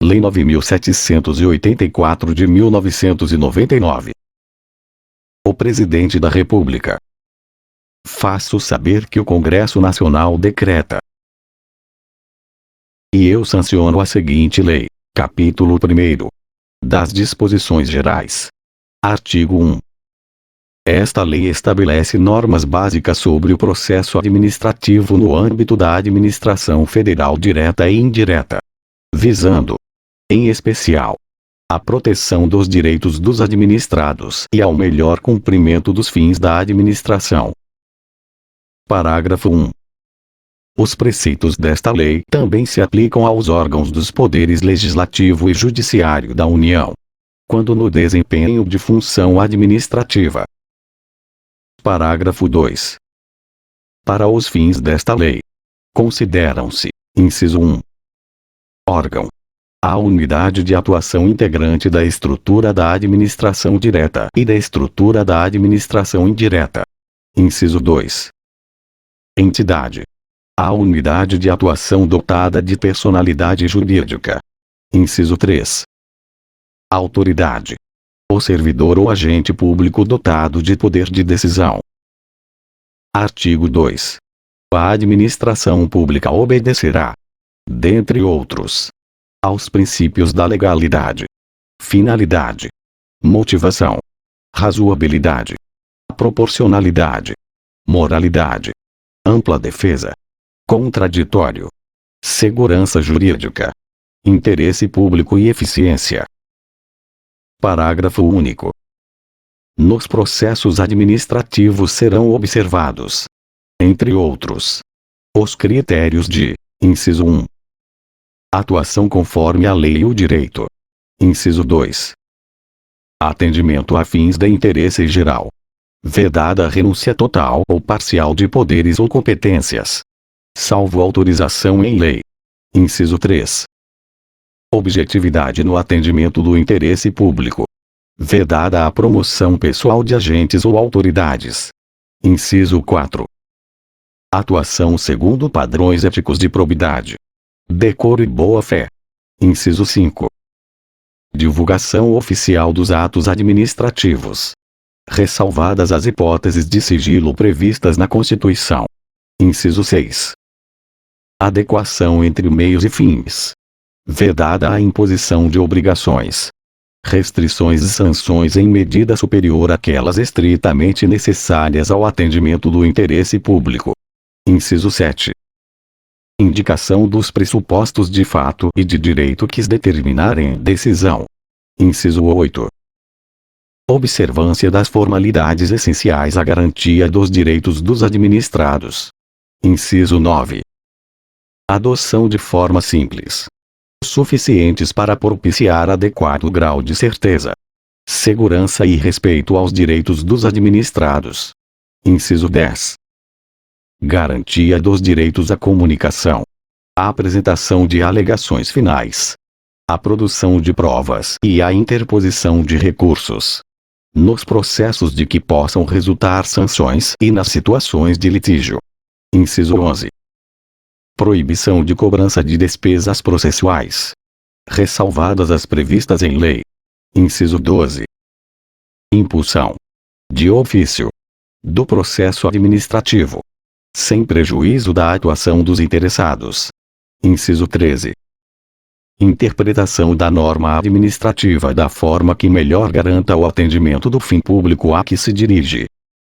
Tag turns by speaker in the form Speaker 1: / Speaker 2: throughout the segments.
Speaker 1: Lei 9.784 de 1999. O Presidente da República. Faço saber que o Congresso Nacional decreta. E eu sanciono a seguinte lei. Capítulo 1º. Das Disposições Gerais. Artigo 1. Esta lei estabelece normas básicas sobre o processo administrativo no âmbito da administração federal direta e indireta, visando, em especial, a proteção dos direitos dos administrados e ao melhor cumprimento dos fins da administração. Parágrafo 1. Os preceitos desta lei também se aplicam aos órgãos dos poderes legislativo e judiciário da União, quando no desempenho de função administrativa. Parágrafo 2. Para os fins desta lei, consideram-se, inciso 1, órgão, a unidade de atuação integrante da estrutura da administração direta e da estrutura da administração indireta. Inciso 2. Entidade, a unidade de atuação dotada de personalidade jurídica. Inciso 3. Autoridade, o servidor ou agente público dotado de poder de decisão. Artigo 2. A administração pública obedecerá, dentre outros, aos princípios da legalidade, finalidade, motivação, razoabilidade, proporcionalidade, moralidade, ampla defesa, contraditório, segurança jurídica, interesse público e eficiência. Parágrafo único. Nos processos administrativos serão observados, entre outros, os critérios de, inciso 1, atuação conforme a lei e o direito. Inciso 2. Atendimento a fins de interesse geral. Vedada a renúncia total ou parcial de poderes ou competências, salvo autorização em lei. Inciso 3. Objetividade no atendimento do interesse público. Vedada a promoção pessoal de agentes ou autoridades. Inciso 4. Atuação segundo padrões éticos de probidade, decoro e boa-fé. Inciso 5. Divulgação oficial dos atos administrativos, ressalvadas as hipóteses de sigilo previstas na Constituição. Inciso 6. Adequação entre meios e fins. Vedada a imposição de obrigações, restrições e sanções em medida superior àquelas estritamente necessárias ao atendimento do interesse público. Inciso 7. Indicação dos pressupostos de fato e de direito que determinarem decisão. Inciso 8. Observância das formalidades essenciais à garantia dos direitos dos administrados. Inciso 9. Adoção de formas simples, suficientes para propiciar adequado grau de certeza, segurança e respeito aos direitos dos administrados. Inciso 10. Garantia dos direitos à comunicação, a apresentação de alegações finais, a produção de provas e a interposição de recursos, nos processos de que possam resultar sanções e nas situações de litígio. Inciso 11. Proibição de cobrança de despesas processuais, ressalvadas as previstas em lei. Inciso 12. Impulsão, de ofício, do processo administrativo, sem prejuízo da atuação dos interessados. Inciso 13. Interpretação da norma administrativa da forma que melhor garanta o atendimento do fim público a que se dirige.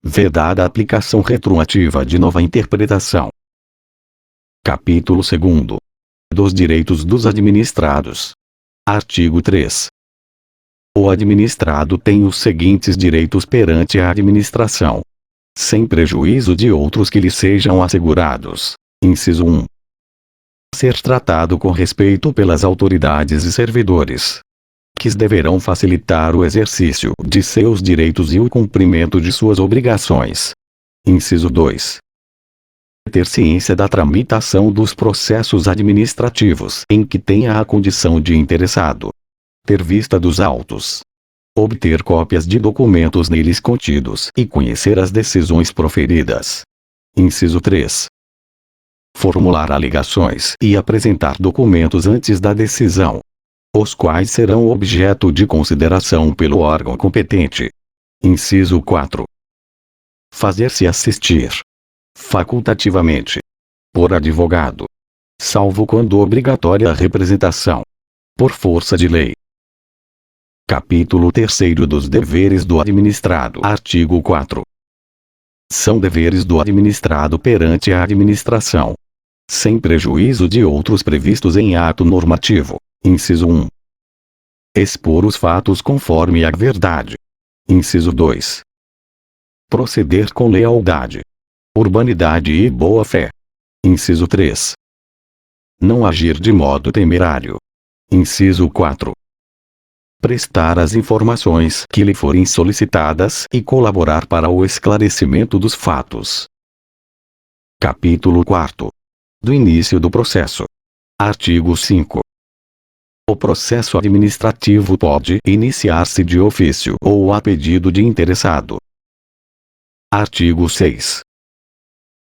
Speaker 1: Vedada a aplicação retroativa de nova interpretação. Capítulo 2º. Dos direitos dos administrados. Artigo 3. O administrado tem os seguintes direitos perante a administração, sem prejuízo de outros que lhe sejam assegurados. Inciso 1. Ser tratado com respeito pelas autoridades e servidores, que deverão facilitar o exercício de seus direitos e o cumprimento de suas obrigações. Inciso 2. Ter ciência da tramitação dos processos administrativos em que tenha a condição de interessado. Ter vista dos autos. Obter cópias de documentos neles contidos e conhecer as decisões proferidas. Inciso 3. Formular alegações e apresentar documentos antes da decisão. os quais serão objeto de consideração pelo órgão competente. Inciso 4. Fazer-se assistir, facultativamente, por advogado, salvo quando obrigatória a representação, por força de lei. Capítulo 3 dos deveres do administrado. Artigo 4. São deveres do administrado perante a administração, sem prejuízo de outros previstos em ato normativo. Inciso 1. Expor os fatos conforme a verdade. Inciso 2. Proceder com lealdade, urbanidade e boa-fé. Inciso 3. Não agir de modo temerário. Inciso 4. Prestar as informações que lhe forem solicitadas e colaborar para o esclarecimento dos fatos. Capítulo 4. Do início do processo. Artigo 5. O processo administrativo pode iniciar-se de ofício ou a pedido de interessado. Artigo 6.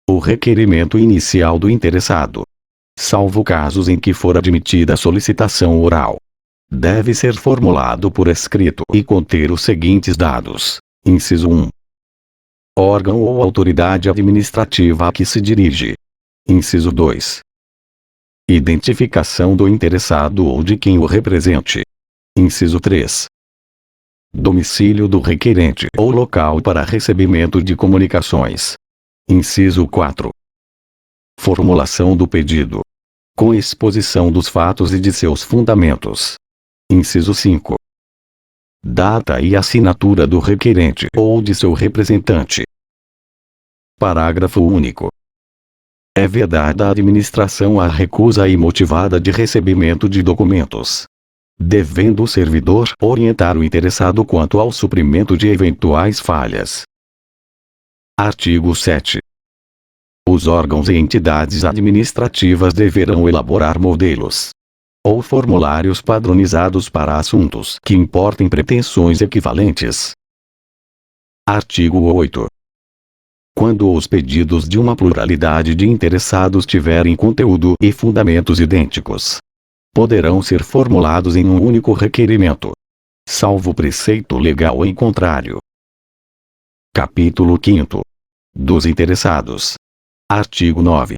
Speaker 1: O requerimento inicial do interessado, salvo casos em que for admitida solicitação oral, deve ser formulado por escrito e conter os seguintes dados. Inciso 1. Órgão ou autoridade administrativa a que se dirige. Inciso 2. Identificação do interessado ou de quem o represente. Inciso 3. Domicílio do requerente ou local para recebimento de comunicações. Inciso 4. Formulação do pedido, com exposição dos fatos e de seus fundamentos. Inciso 5. Data e assinatura do requerente ou de seu representante. Parágrafo único. É vedada à administração a recusa imotivada de recebimento de documentos, devendo o servidor orientar o interessado quanto ao suprimento de eventuais falhas. Artigo 7. Os órgãos e entidades administrativas deverão elaborar modelos ou formulários padronizados para assuntos que importem pretensões equivalentes. Artigo 8. Quando os pedidos de uma pluralidade de interessados tiverem conteúdo e fundamentos idênticos, poderão ser formulados em um único requerimento, salvo preceito legal em contrário. Capítulo 5. Dos interessados. Artigo 9.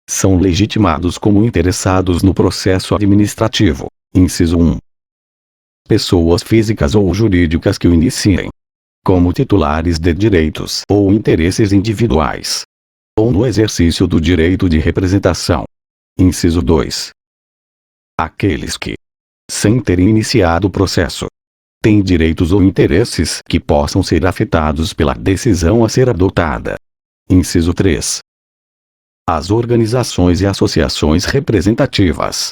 Speaker 1: São legitimados como interessados no processo administrativo. Inciso 1. Pessoas físicas ou jurídicas que o iniciem, como titulares de direitos ou interesses individuais, ou no exercício do direito de representação. Inciso 2. Aqueles que, sem terem iniciado o processo, têm direitos ou interesses que possam ser afetados pela decisão a ser adotada. Inciso 3. As organizações e associações representativas,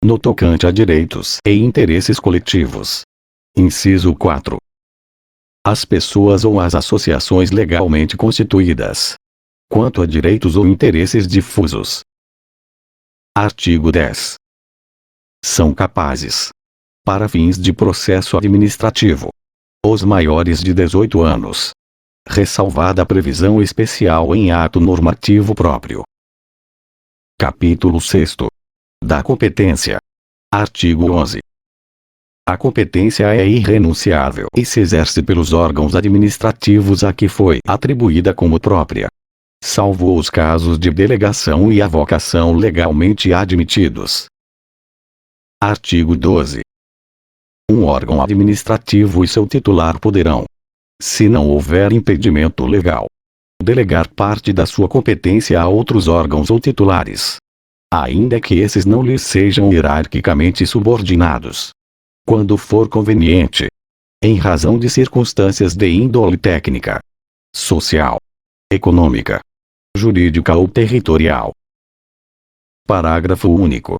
Speaker 1: no tocante a direitos e interesses coletivos. Inciso 4. As pessoas ou as associações legalmente constituídas, quanto a direitos ou interesses difusos. Artigo 10. São capazes, para fins de processo administrativo, os maiores de 18 anos, ressalvada a previsão especial em ato normativo próprio. Capítulo 6. Da competência. Artigo 11. A competência é irrenunciável e se exerce pelos órgãos administrativos a que foi atribuída como própria, salvo os casos de delegação e avocação legalmente admitidos. Artigo 12. Um órgão administrativo e seu titular poderão, se não houver impedimento legal, delegar parte da sua competência a outros órgãos ou titulares, ainda que esses não lhes sejam hierarquicamente subordinados, quando for conveniente, em razão de circunstâncias de índole técnica, social, econômica, jurídica ou territorial. Parágrafo único.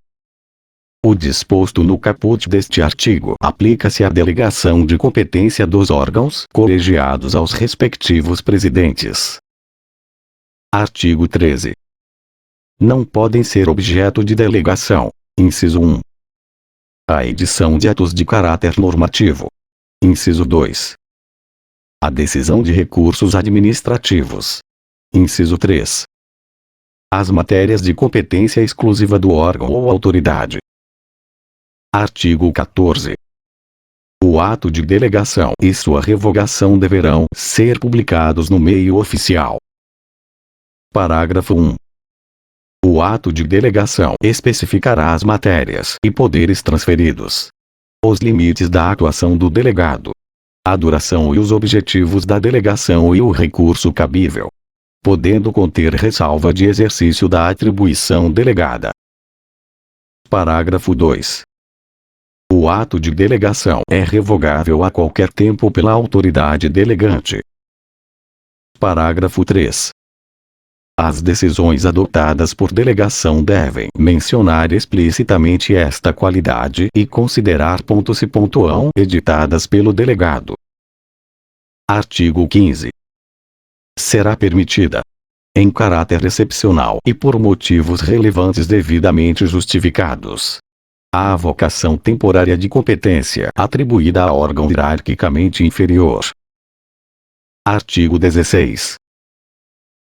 Speaker 1: O disposto no caput deste artigo aplica-se à delegação de competência dos órgãos colegiados aos respectivos presidentes. Artigo 13. Não podem ser objeto de delegação, inciso 1. A edição de atos de caráter normativo. Inciso 2. A decisão de recursos administrativos. Inciso 3. As matérias de competência exclusiva do órgão ou autoridade. Artigo 14. O ato de delegação e sua revogação deverão ser publicados no meio oficial. Parágrafo 1. O ato de delegação especificará as matérias e poderes transferidos, os limites da atuação do delegado, a duração e os objetivos da delegação e o recurso cabível, podendo conter ressalva de exercício da atribuição delegada. Parágrafo 2. O ato de delegação é revogável a qualquer tempo pela autoridade delegante. Parágrafo 3. As decisões adotadas por delegação devem mencionar explicitamente esta qualidade e considerar editadas pelo delegado. Artigo 15. Será permitida, em caráter excepcional e por motivos relevantes devidamente justificados, a avocação temporária de competência atribuída a órgão hierarquicamente inferior. Artigo 16.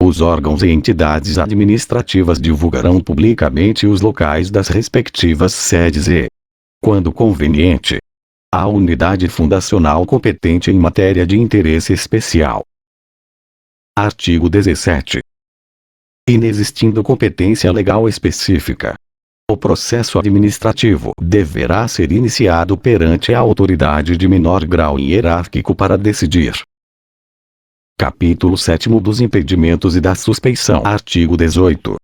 Speaker 1: Os órgãos e entidades administrativas divulgarão publicamente os locais das respectivas sedes e, quando conveniente, a unidade fundacional competente em matéria de interesse especial. Artigo 17. Inexistindo competência legal específica, o processo administrativo deverá ser iniciado perante a autoridade de menor grau hierárquico para decidir. Capítulo 7 dos impedimentos e da suspeição. Artigo 18.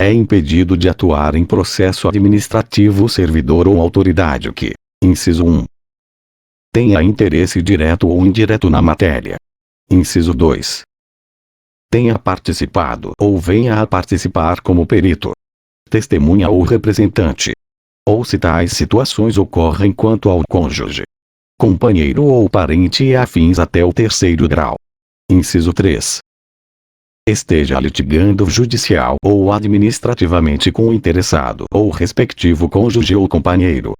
Speaker 1: É impedido de atuar em processo administrativo o servidor ou autoridade que, inciso 1, tenha interesse direto ou indireto na matéria. Inciso 2. Tenha participado ou venha a participar como perito, testemunha ou representante, ou se tais situações ocorrem quanto ao cônjuge, companheiro ou parente e afins até o terceiro grau. Inciso 3. Esteja litigando judicial ou administrativamente com o interessado ou respectivo cônjuge ou companheiro.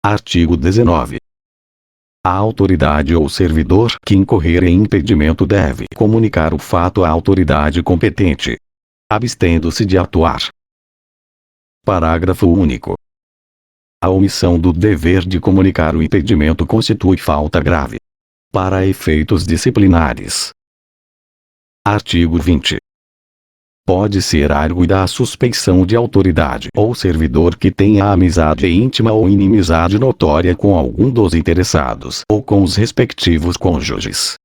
Speaker 1: Artigo 19. A autoridade ou servidor que incorrer em impedimento deve comunicar o fato à autoridade competente, abstendo-se de atuar. Parágrafo único. A omissão do dever de comunicar o impedimento constitui falta grave, para efeitos disciplinares. Artigo 20. Pode ser arguida a suspeição de autoridade ou servidor que tenha amizade íntima ou inimizade notória com algum dos interessados ou com os respectivos cônjuges,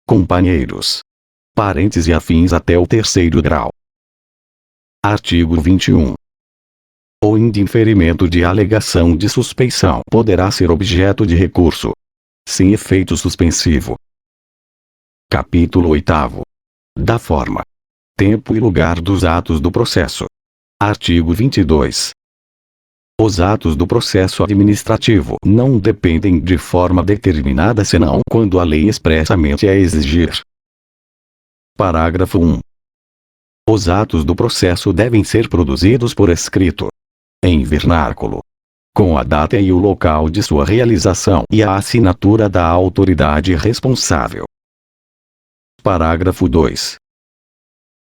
Speaker 1: companheiros, parentes e afins até o terceiro grau. Artigo 21. O indeferimento de alegação de suspeição poderá ser objeto de recurso, sem efeito suspensivo. Capítulo 8. Da forma, tempo e lugar dos atos do processo. Artigo 22. Os atos do processo administrativo não dependem de forma determinada senão quando a lei expressamente a exigir. Parágrafo 1. Os atos do processo devem ser produzidos por escrito, em vernáculo, com a data e o local de sua realização e a assinatura da autoridade responsável. Parágrafo 2.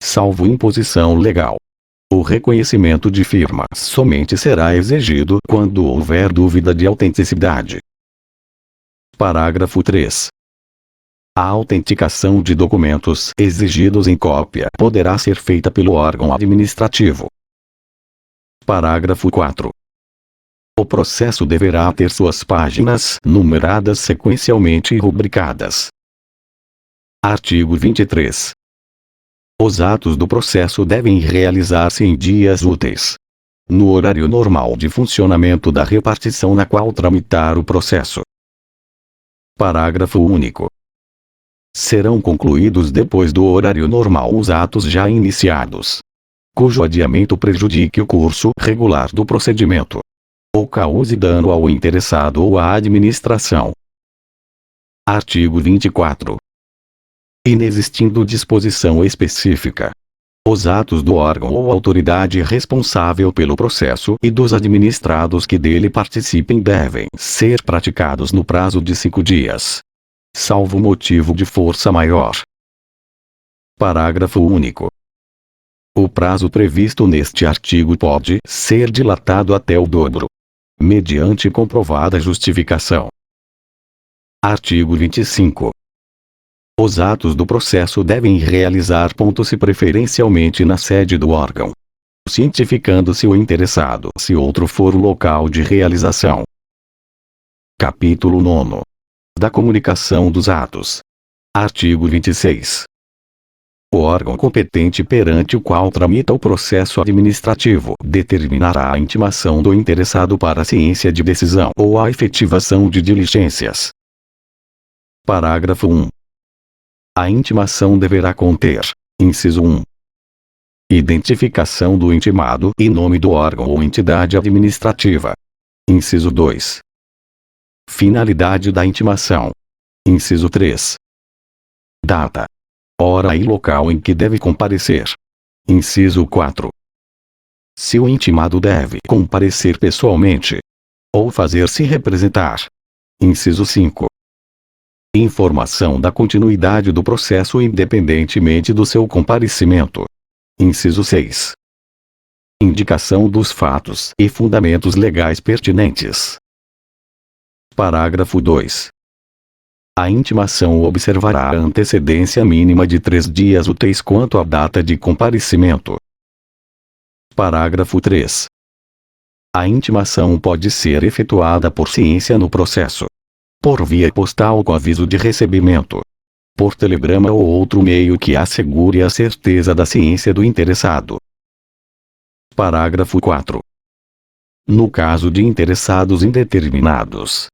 Speaker 1: Salvo imposição legal, o reconhecimento de firma somente será exigido quando houver dúvida de autenticidade. Parágrafo 3. A autenticação de documentos exigidos em cópia poderá ser feita pelo órgão administrativo. Parágrafo 4. O processo deverá ter suas páginas numeradas sequencialmente e rubricadas. Artigo 23. Os atos do processo devem realizar-se em dias úteis, no horário normal de funcionamento da repartição na qual tramitar o processo. Parágrafo único. Serão concluídos depois do horário normal os atos já iniciados, cujo adiamento prejudique o curso regular do procedimento, ou cause dano ao interessado ou à administração. Artigo 24. Inexistindo disposição específica, os atos do órgão ou autoridade responsável pelo processo e dos administrados que dele participem devem ser praticados no prazo de 5 dias, salvo motivo de força maior. Parágrafo único. O prazo previsto neste artigo pode ser dilatado até o dobro, mediante comprovada justificação. Artigo 25. Os atos do processo devem realizar-se preferencialmente na sede do órgão, cientificando-se o interessado se outro for o local de realização. Capítulo 9. Da comunicação dos atos. Artigo 26. O órgão competente perante o qual tramita o processo administrativo determinará a intimação do interessado para a ciência de decisão ou a efetivação de diligências. Parágrafo 1. A intimação deverá conter: inciso 1. Identificação do intimado e nome do órgão ou entidade administrativa. Inciso 2. Finalidade da intimação. Inciso 3. Data, hora e local em que deve comparecer. Inciso 4. Se o intimado deve comparecer pessoalmente ou fazer-se representar. Inciso 5. Informação da continuidade do processo independentemente do seu comparecimento. Inciso 6. Indicação dos fatos e fundamentos legais pertinentes. Parágrafo 2. A intimação observará a antecedência mínima de 3 dias úteis quanto à data de comparecimento. Parágrafo 3. A intimação pode ser efetuada por ciência no processo, por via postal com aviso de recebimento, por telegrama ou outro meio que assegure a certeza da ciência do interessado. Parágrafo 4. No caso de interessados indeterminados,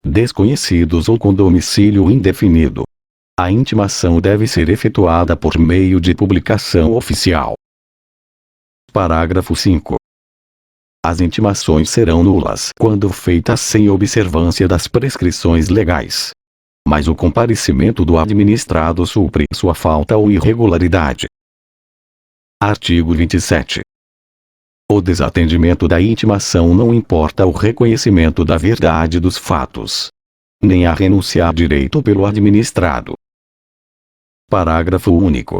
Speaker 1: desconhecidos ou com domicílio indefinido, a intimação deve ser efetuada por meio de publicação oficial. Parágrafo 5. As intimações serão nulas quando feitas sem observância das prescrições legais, mas o comparecimento do administrado supre sua falta ou irregularidade. Artigo 27. O desatendimento da intimação não importa o reconhecimento da verdade dos fatos, nem a renúncia a direito pelo administrado. Parágrafo único.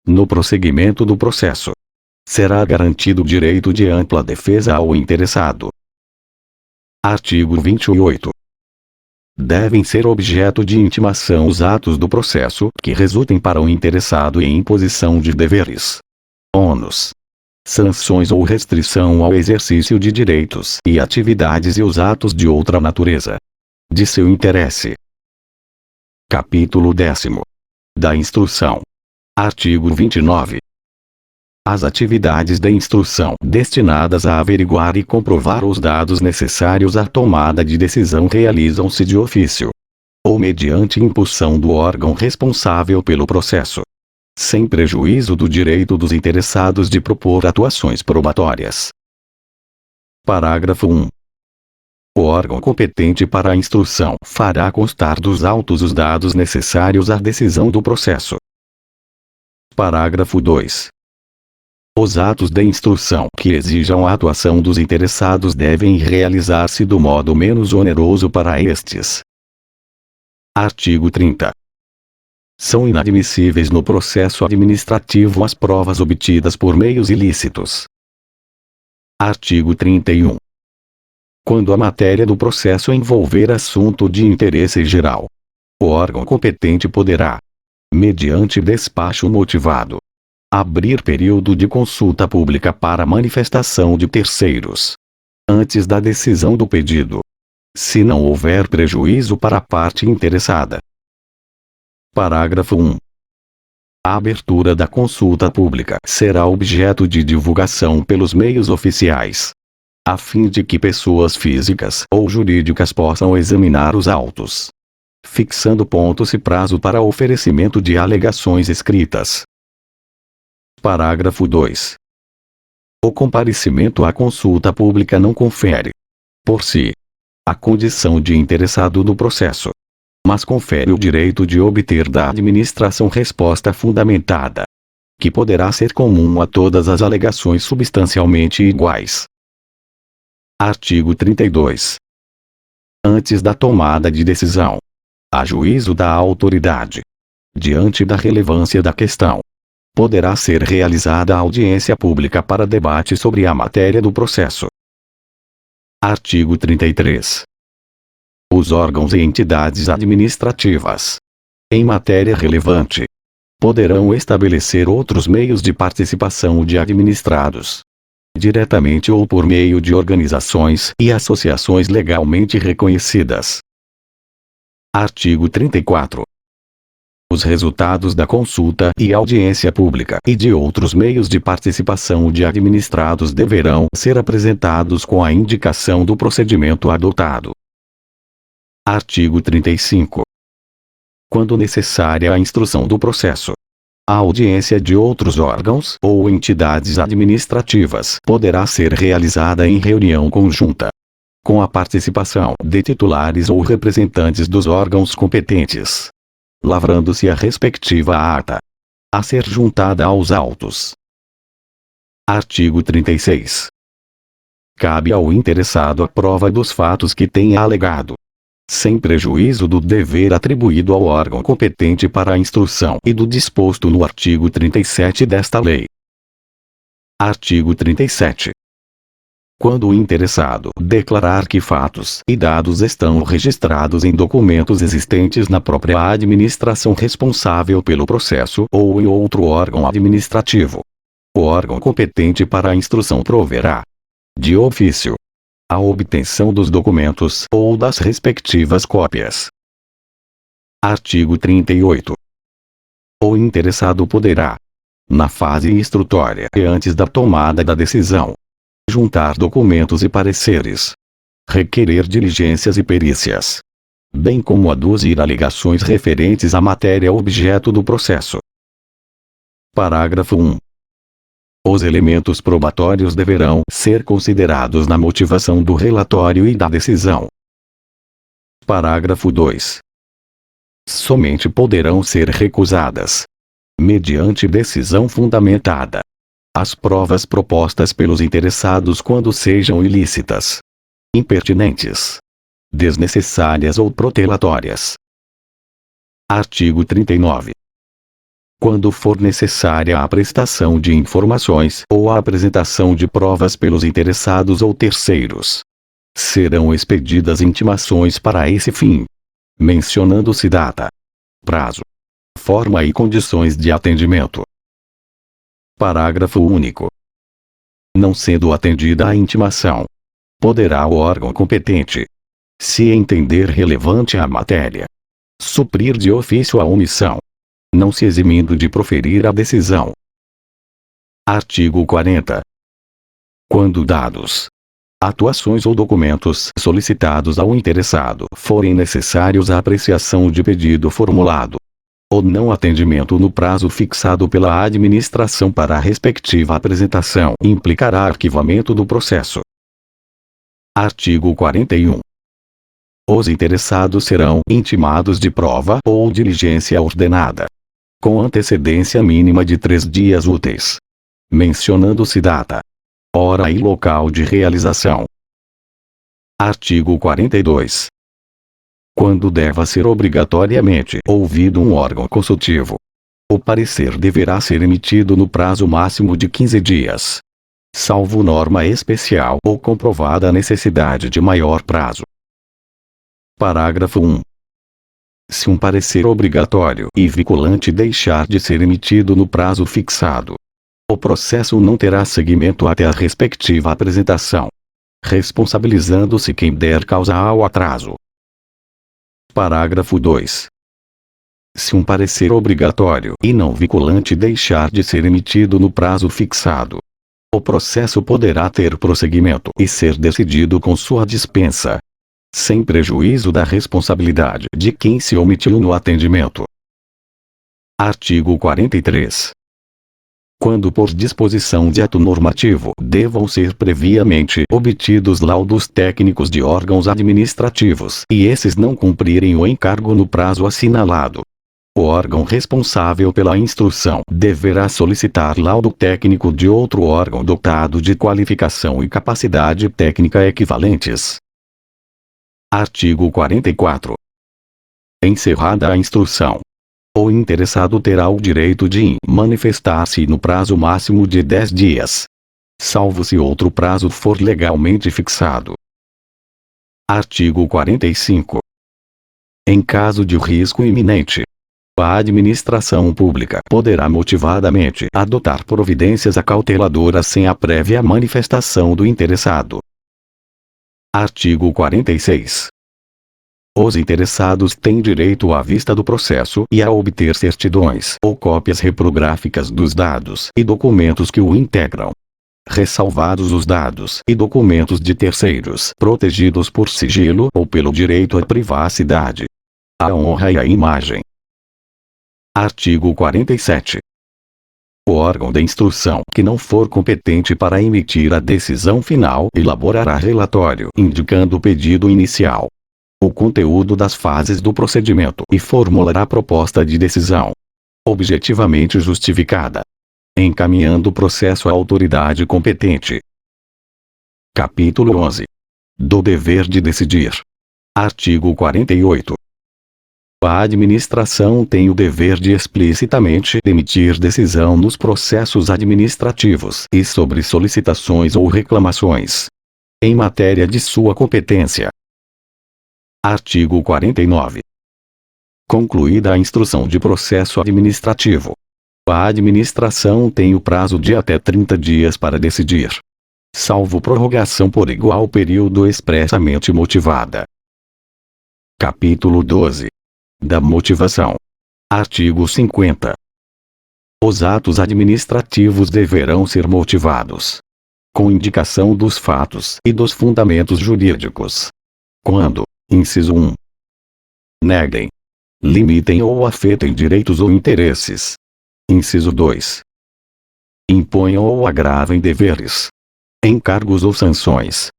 Speaker 1: No prosseguimento do processo, será garantido o direito de ampla defesa ao interessado. Artigo 28. Devem ser objeto de intimação os atos do processo que resultem para o interessado em imposição de deveres, ônus, sanções ou restrição ao exercício de direitos e atividades e os atos de outra natureza, de seu interesse. Capítulo 10. Da instrução. Artigo 29. As atividades da instrução destinadas a averiguar e comprovar os dados necessários à tomada de decisão realizam-se de ofício, ou mediante impulsão do órgão responsável pelo processo, sem prejuízo do direito dos interessados de propor atuações probatórias. Parágrafo 1. O órgão competente para a instrução fará constar dos autos os dados necessários à decisão do processo. Parágrafo 2. Os atos da instrução que exijam a atuação dos interessados devem realizar-se do modo menos oneroso para estes. Artigo 30. São inadmissíveis no processo administrativo as provas obtidas por meios ilícitos. Artigo 31. Quando a matéria do processo envolver assunto de interesse geral, o órgão competente poderá, mediante despacho motivado, abrir período de consulta pública para manifestação de terceiros, antes da decisão do pedido, se não houver prejuízo para a parte interessada. Parágrafo 1. A abertura da consulta pública será objeto de divulgação pelos meios oficiais, a fim de que pessoas físicas ou jurídicas possam examinar os autos, fixando pontos e prazo para oferecimento de alegações escritas. Parágrafo 2. O comparecimento à consulta pública não confere, por si, a condição de interessado no processo, mas confere o direito de obter da administração resposta fundamentada, que poderá ser comum a todas as alegações substancialmente iguais. Artigo 32. Antes da tomada de decisão, a juízo da autoridade, diante da relevância da questão, poderá ser realizada a audiência pública para debate sobre a matéria do processo. Artigo 33. Os órgãos e entidades administrativas, em matéria relevante, poderão estabelecer outros meios de participação de administrados, diretamente ou por meio de organizações e associações legalmente reconhecidas. Artigo 34. Os resultados da consulta e audiência pública e de outros meios de participação de administrados deverão ser apresentados com a indicação do procedimento adotado. Artigo 35. Quando necessária a instrução do processo, a audiência de outros órgãos ou entidades administrativas poderá ser realizada em reunião conjunta, com a participação de titulares ou representantes dos órgãos competentes, lavrando-se a respectiva ata, a ser juntada aos autos. Artigo 36. Cabe ao interessado a prova dos fatos que tenha alegado, sem prejuízo do dever atribuído ao órgão competente para a instrução e do disposto no artigo 37 desta lei. Artigo 37. Quando o interessado declarar que fatos e dados estão registrados em documentos existentes na própria administração responsável pelo processo ou em outro órgão administrativo, o órgão competente para a instrução proverá, de ofício, a obtenção dos documentos ou das respectivas cópias. Artigo 38. O interessado poderá, na fase instrutória e antes da tomada da decisão, juntar documentos e pareceres, requerer diligências e perícias, bem como aduzir alegações referentes à matéria objeto do processo. Parágrafo 1. Os elementos probatórios deverão ser considerados na motivação do relatório e da decisão. Parágrafo 2. Somente poderão ser recusadas, mediante decisão fundamentada, as provas propostas pelos interessados quando sejam ilícitas, impertinentes, desnecessárias ou protelatórias. Artigo 39. Quando for necessária a prestação de informações ou a apresentação de provas pelos interessados ou terceiros, serão expedidas intimações para esse fim, mencionando-se data, prazo, forma e condições de atendimento. Parágrafo único. Não sendo atendida a intimação, poderá o órgão competente, se entender relevante a matéria, suprir de ofício a omissão, não se eximindo de proferir a decisão. Artigo 40. Quando dados, atuações ou documentos solicitados ao interessado forem necessários à apreciação de pedido formulado, ou não atendimento no prazo fixado pela administração para a respectiva apresentação implicará arquivamento do processo. Artigo 41. Os interessados serão intimados de prova ou diligência ordenada, com antecedência mínima de 3 dias úteis, mencionando-se data, hora e local de realização. Artigo 42. Quando deva ser obrigatoriamente ouvido um órgão consultivo, o parecer deverá ser emitido no prazo máximo de 15 dias, salvo norma especial ou comprovada a necessidade de maior prazo. Parágrafo 1. Se um parecer obrigatório e vinculante deixar de ser emitido no prazo fixado, o processo não terá seguimento até a respectiva apresentação, responsabilizando-se quem der causa ao atraso. Parágrafo 2. Se um parecer obrigatório e não vinculante deixar de ser emitido no prazo fixado, o processo poderá ter prosseguimento e ser decidido com sua dispensa, sem prejuízo da responsabilidade de quem se omitiu no atendimento. Artigo 43. Quando por disposição de ato normativo devam ser previamente obtidos laudos técnicos de órgãos administrativos e esses não cumprirem o encargo no prazo assinalado, o órgão responsável pela instrução deverá solicitar laudo técnico de outro órgão dotado de qualificação e capacidade técnica equivalentes. Artigo 44. Encerrada a instrução, o interessado terá o direito de manifestar-se no prazo máximo de 10 dias, salvo se outro prazo for legalmente fixado, Artigo 45. Em caso de risco iminente, a administração pública poderá motivadamente adotar providências acauteladoras sem a prévia manifestação do interessado. Artigo 46. Os interessados têm direito à vista do processo e a obter certidões ou cópias reprográficas dos dados e documentos que o integram, ressalvados os dados e documentos de terceiros protegidos por sigilo ou pelo direito à privacidade, à honra e à imagem. Artigo 47. O órgão de instrução que não for competente para emitir a decisão final elaborará relatório indicando o pedido inicial, o conteúdo das fases do procedimento e formulará proposta de decisão, objetivamente justificada, encaminhando o processo à autoridade competente. Capítulo 11. Do dever de decidir. Artigo 48. A administração tem o dever de explicitamente emitir decisão nos processos administrativos e sobre solicitações ou reclamações, em matéria de sua competência. Artigo 49. Concluída a instrução de processo administrativo, a administração tem o prazo de até 30 dias para decidir, salvo prorrogação por igual período expressamente motivada. Capítulo 12. Da motivação. Artigo 50. Os atos administrativos deverão ser motivados, com indicação dos fatos e dos fundamentos jurídicos, quando, inciso 1, neguem, limitem ou afetem direitos ou interesses. Inciso 2. Imponham ou agravem deveres, encargos ou sanções.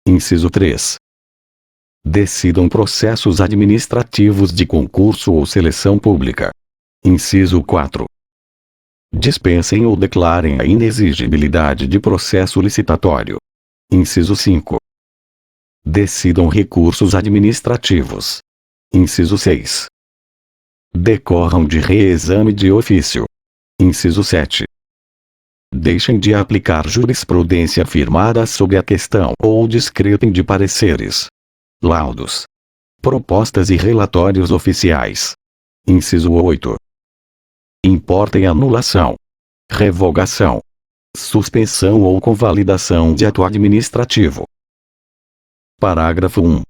Speaker 1: Inciso 3. Decidam processos administrativos de concurso ou seleção pública. Inciso 4. Dispensem ou declarem a inexigibilidade de processo licitatório. Inciso 5. Decidam recursos administrativos. Inciso 6. Decorram de reexame de ofício. Inciso 7. Deixem de aplicar jurisprudência firmada sobre a questão ou discrepem de pareceres, laudos, propostas e relatórios oficiais. Inciso 8. Importem anulação, revogação, suspensão ou convalidação de ato administrativo. Parágrafo 1.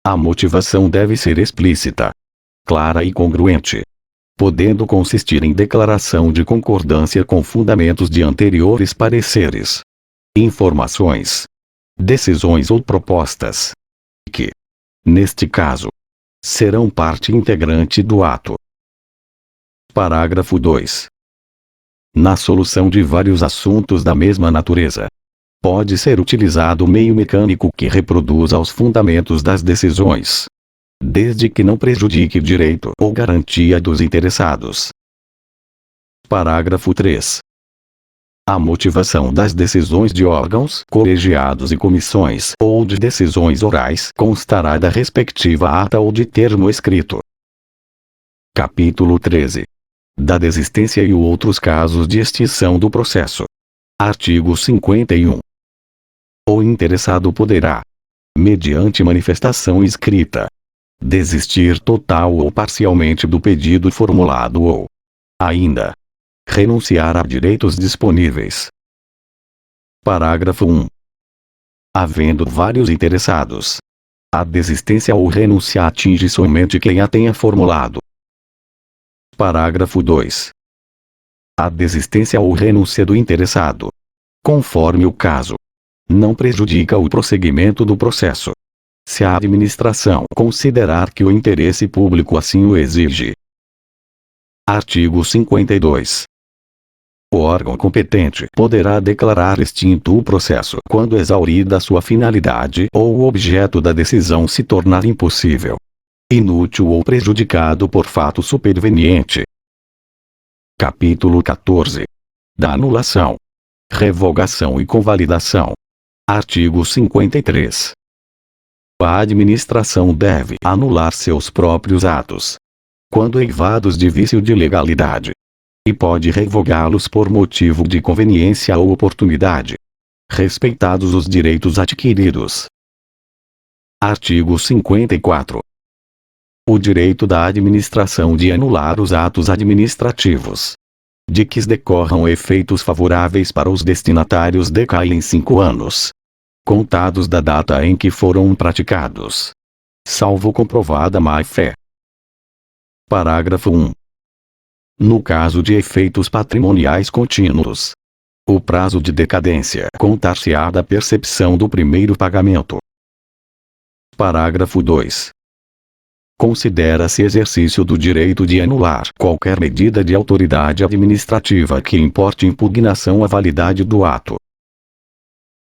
Speaker 1: A motivação deve ser explícita, clara e congruente, podendo consistir em declaração de concordância com fundamentos de anteriores pareceres, informações, decisões ou propostas, que, neste caso, serão parte integrante do ato. Parágrafo 2. Na solução de vários assuntos da mesma natureza, pode ser utilizado meio mecânico que reproduza os fundamentos das decisões, desde que não prejudique direito ou garantia dos interessados. Parágrafo 3. A motivação das decisões de órgãos colegiados e comissões ou de decisões orais constará da respectiva ata ou de termo escrito. Capítulo 13. Da desistência e outros casos de extinção do processo. Artigo 51. O interessado poderá, mediante manifestação escrita, desistir total ou parcialmente do pedido formulado ou, ainda, renunciar a direitos disponíveis. Parágrafo 1. Havendo vários interessados, a desistência ou renúncia atinge somente quem a tenha formulado. Parágrafo 2. A desistência ou renúncia do interessado, conforme o caso, não prejudica o prosseguimento do processo, se a administração considerar que o interesse público assim o exige. Artigo 52. O órgão competente poderá declarar extinto o processo quando exaurida sua finalidade ou o objeto da decisão se tornar impossível, inútil ou prejudicado por fato superveniente. Capítulo 14. Da anulação, revogação e convalidação. Artigo 53. A administração deve anular seus próprios atos, quando eivados de vício de legalidade, e pode revogá-los por motivo de conveniência ou oportunidade, respeitados os direitos adquiridos. Artigo 54. O direito da administração de anular os atos administrativos de que decorram efeitos favoráveis para os destinatários decai em 5 anos, contados da data em que foram praticados, salvo comprovada má-fé. Parágrafo 1. No caso de efeitos patrimoniais contínuos, o prazo de decadência contar-se-á da percepção do primeiro pagamento. Parágrafo 2. Considera-se exercício do direito de anular qualquer medida de autoridade administrativa que importe impugnação à validade do ato.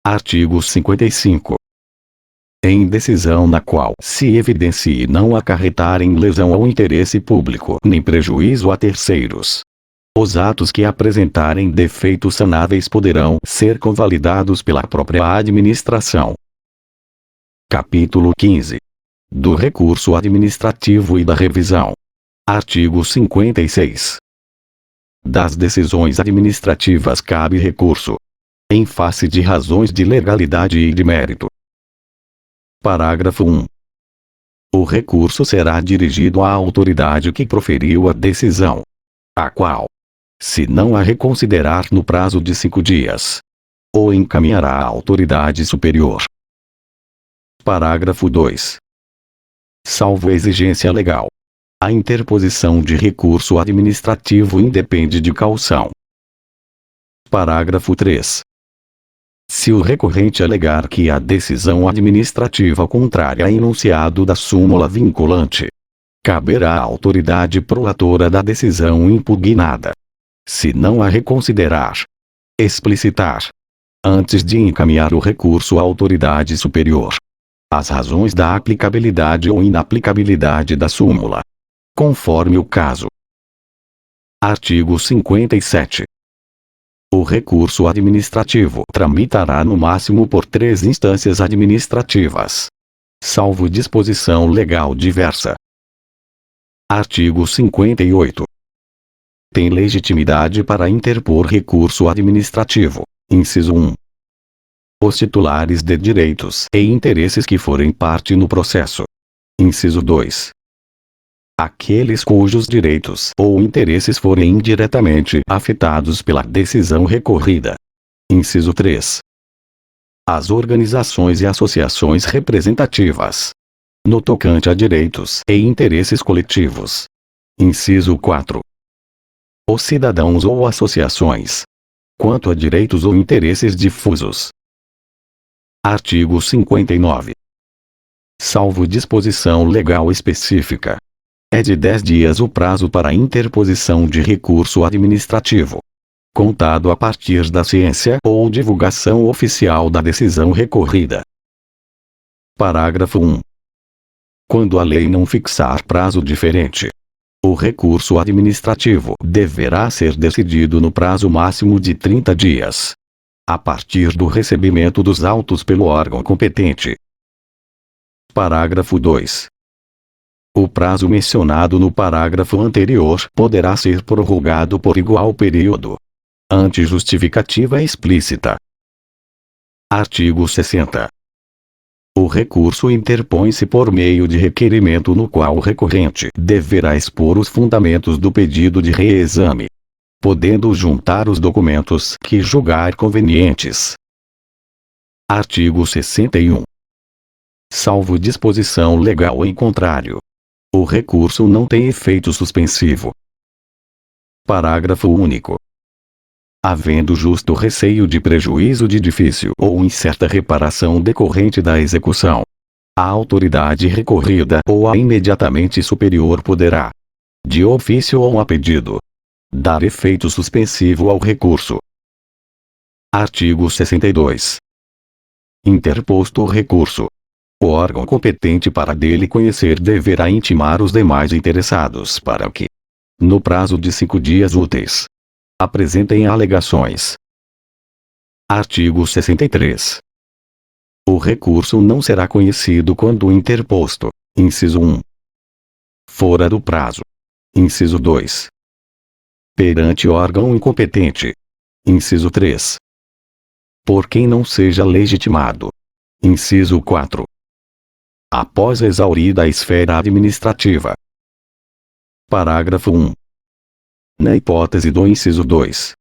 Speaker 1: Artigo 55. Em decisão na qual se evidencie não acarretarem lesão ao interesse público nem prejuízo a terceiros, os atos que apresentarem defeitos sanáveis poderão ser convalidados pela própria administração. Capítulo 15. Do recurso administrativo e da revisão. Artigo 56. Das decisões administrativas cabe recurso, em face de razões de legalidade e de mérito. Parágrafo 1. O recurso será dirigido à autoridade que proferiu a decisão, a qual, se não a reconsiderar no prazo de 5 dias, o encaminhará à autoridade superior. Parágrafo 2. Salvo exigência legal, a interposição de recurso administrativo independe de caução. Parágrafo 3. Se o recorrente alegar que a decisão administrativa contrária a enunciado da súmula vinculante, caberá à autoridade prolatora da decisão impugnada, se não a reconsiderar, explicitar, antes de encaminhar o recurso à autoridade superior, as razões da aplicabilidade ou inaplicabilidade da súmula, conforme o caso. Artigo 57. O recurso administrativo tramitará no máximo por 3 instâncias administrativas, salvo disposição legal diversa. Artigo 58. Tem legitimidade para interpor recurso administrativo, inciso 1. Os titulares de direitos e interesses que forem parte no processo. Inciso 2. Aqueles cujos direitos ou interesses forem indiretamente afetados pela decisão recorrida. Inciso 3. As organizações e associações representativas, no tocante a direitos e interesses coletivos. Inciso 4. Os cidadãos ou associações, quanto a direitos ou interesses difusos. Artigo 59. Salvo disposição legal específica, é de 10 dias o prazo para interposição de recurso administrativo, contado a partir da ciência ou divulgação oficial da decisão recorrida. Parágrafo 1. Quando a lei não fixar prazo diferente, o recurso administrativo deverá ser decidido no prazo máximo de 30 dias, a partir do recebimento dos autos pelo órgão competente. Parágrafo 2. O prazo mencionado no parágrafo anterior poderá ser prorrogado por igual período, ante justificativa explícita. Artigo 60. O recurso interpõe-se por meio de requerimento no qual o recorrente deverá expor os fundamentos do pedido de reexame, podendo juntar os documentos que julgar convenientes. Artigo 61. Salvo disposição legal em contrário, o recurso não tem efeito suspensivo. Parágrafo único. Havendo justo receio de prejuízo de difícil ou incerta reparação decorrente da execução, a autoridade recorrida ou a imediatamente superior poderá, de ofício ou a pedido, dar efeito suspensivo ao recurso. Artigo 62. Interposto o recurso, o órgão competente para dele conhecer deverá intimar os demais interessados para que, no prazo de 5 dias úteis, apresentem alegações. Artigo 63. O recurso não será conhecido quando interposto, inciso 1, fora do prazo. Inciso 2. Perante órgão incompetente. Inciso 3. Por quem não seja legitimado. Inciso 4. após exaurida a esfera administrativa. Parágrafo 1. Na hipótese do inciso 2,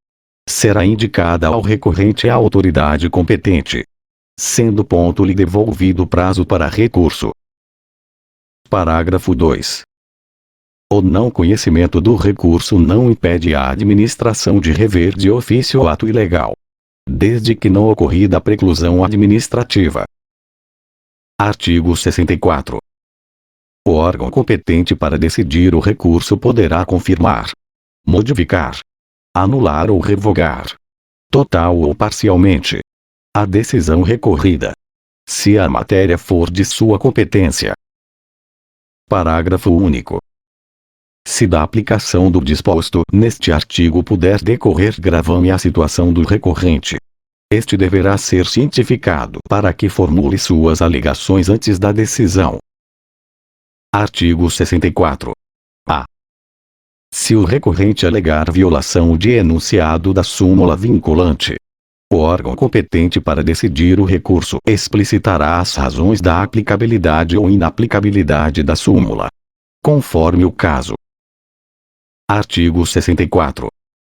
Speaker 1: será indicada ao recorrente a autoridade competente, sendo ponto-lhe devolvido o prazo para recurso. Parágrafo 2. O não conhecimento do recurso não impede a administração de rever de ofício o ato ilegal, desde que não ocorrida a preclusão administrativa. Artigo 64. O órgão competente para decidir o recurso poderá confirmar, modificar, anular ou revogar, total ou parcialmente, a decisão recorrida, se a matéria for de sua competência. Parágrafo único. Se da aplicação do disposto neste artigo puder decorrer gravame à situação do recorrente, este deverá ser cientificado para que formule suas alegações antes da decisão. Artigo 64. A. Se o recorrente alegar violação de enunciado da súmula vinculante, o órgão competente para decidir o recurso explicitará as razões da aplicabilidade ou inaplicabilidade da súmula, conforme o caso. Artigo 64.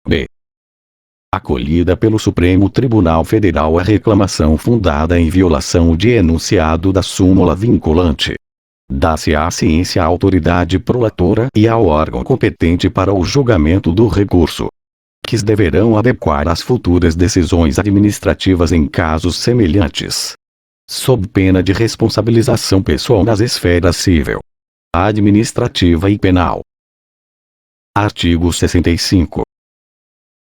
Speaker 1: B. Acolhida pelo Supremo Tribunal Federal a reclamação fundada em violação de enunciado da súmula vinculante, dá-se à ciência à autoridade prolatora e ao órgão competente para o julgamento do recurso, que deverão adequar as futuras decisões administrativas em casos semelhantes, sob pena de responsabilização pessoal nas esferas civil, administrativa e penal. Artigo 65.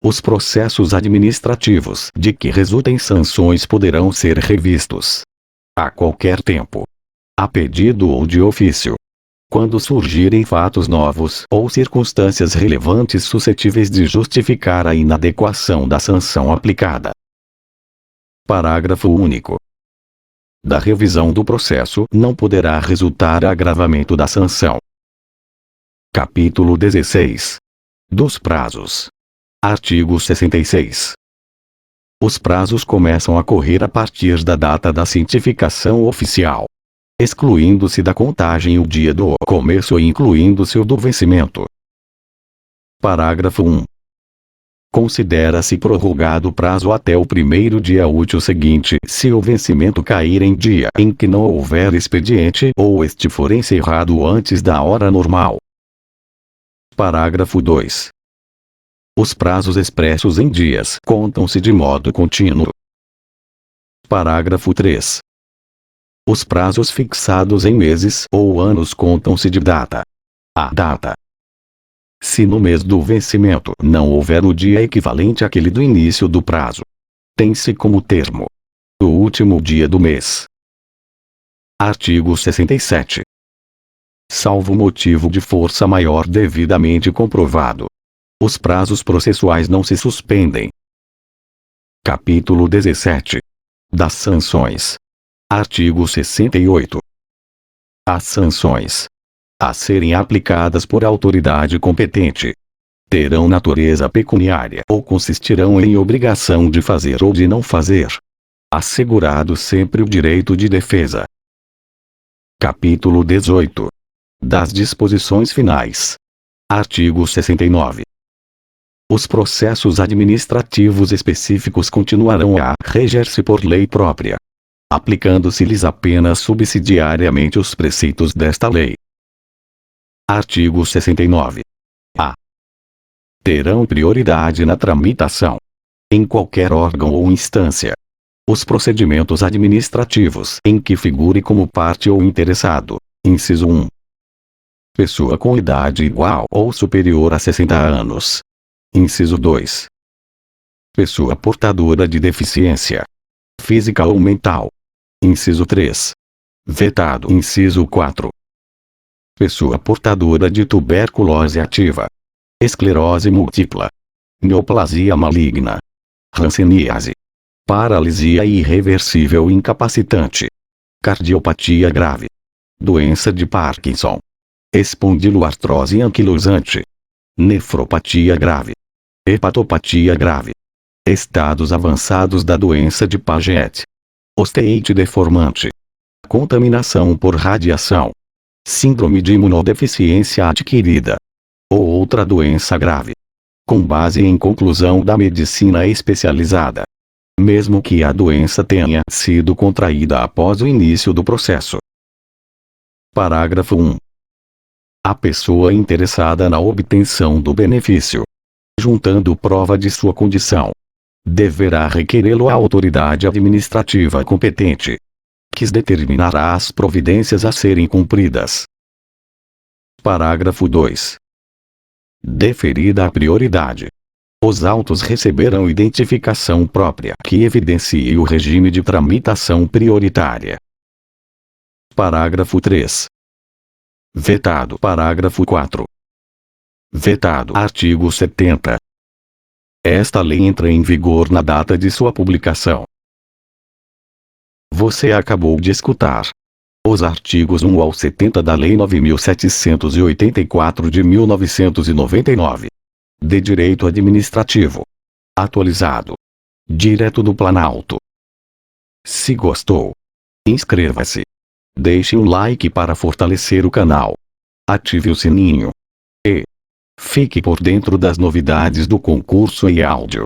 Speaker 1: Os processos administrativos de que resultem sanções poderão ser revistos, a qualquer tempo, a pedido ou de ofício, quando surgirem fatos novos ou circunstâncias relevantes suscetíveis de justificar a inadequação da sanção aplicada. Parágrafo único. Da revisão do processo não poderá resultar agravamento da sanção. Capítulo 16. Dos prazos. Artigo 66. Os prazos começam a correr a partir da data da cientificação oficial, excluindo-se da contagem o dia do começo e incluindo-se o do vencimento. Parágrafo 1. Considera-se prorrogado o prazo até o primeiro dia útil seguinte se o vencimento cair em dia em que não houver expediente ou este for encerrado antes da hora normal. Parágrafo 2. Os prazos expressos em dias contam-se de modo contínuo. Parágrafo 3. Os prazos fixados em meses ou anos contam-se de data a data. Se no mês do vencimento não houver o dia equivalente àquele do início do prazo, tem-se como termo o último dia do mês. Artigo 67. Salvo motivo de força maior devidamente comprovado, os prazos processuais não se suspendem. Capítulo 17. Das sanções. Artigo 68. As sanções, a serem aplicadas por autoridade competente, terão natureza pecuniária ou consistirão em obrigação de fazer ou de não fazer, assegurado sempre o direito de defesa. Capítulo 18. Das disposições finais. Artigo 69. Os processos administrativos específicos continuarão a reger-se por lei própria, aplicando-se-lhes apenas subsidiariamente os preceitos desta lei. Artigo 69. A. Terão prioridade na tramitação, em qualquer órgão ou instância, os procedimentos administrativos em que figure como parte ou interessado. Inciso 1. Pessoa com idade igual ou superior a 60 anos. Inciso 2. Pessoa portadora de deficiência física ou mental. Inciso 3. Vetado. Inciso 4. Pessoa portadora de tuberculose ativa, esclerose múltipla, neoplasia maligna, hanseníase, paralisia irreversível incapacitante, cardiopatia grave, doença de Parkinson, espondiloartrose anquilosante, nefropatia grave, hepatopatia grave, estados avançados da doença de Paget, osteite deformante, contaminação por radiação, síndrome de imunodeficiência adquirida ou outra doença grave, com base em conclusão da medicina especializada, mesmo que a doença tenha sido contraída após o início do processo. Parágrafo 1. A pessoa interessada na obtenção do benefício, juntando prova de sua condição, deverá requerê-lo à autoridade administrativa competente, que determinará as providências a serem cumpridas. Parágrafo 2. Deferida a prioridade, os autos receberão identificação própria que evidencie o regime de tramitação prioritária. Parágrafo 3. Vetado. Parágrafo 4. Vetado. Artigo 70. Esta lei entra em vigor na data de sua publicação. Você acabou de escutar os artigos 1 ao 70 da Lei 9.784 de 1999, de Direito Administrativo, atualizado, direto do Planalto. Se gostou, inscreva-se, deixe um like para fortalecer o canal, ative o sininho e fique por dentro das novidades do concurso em áudio.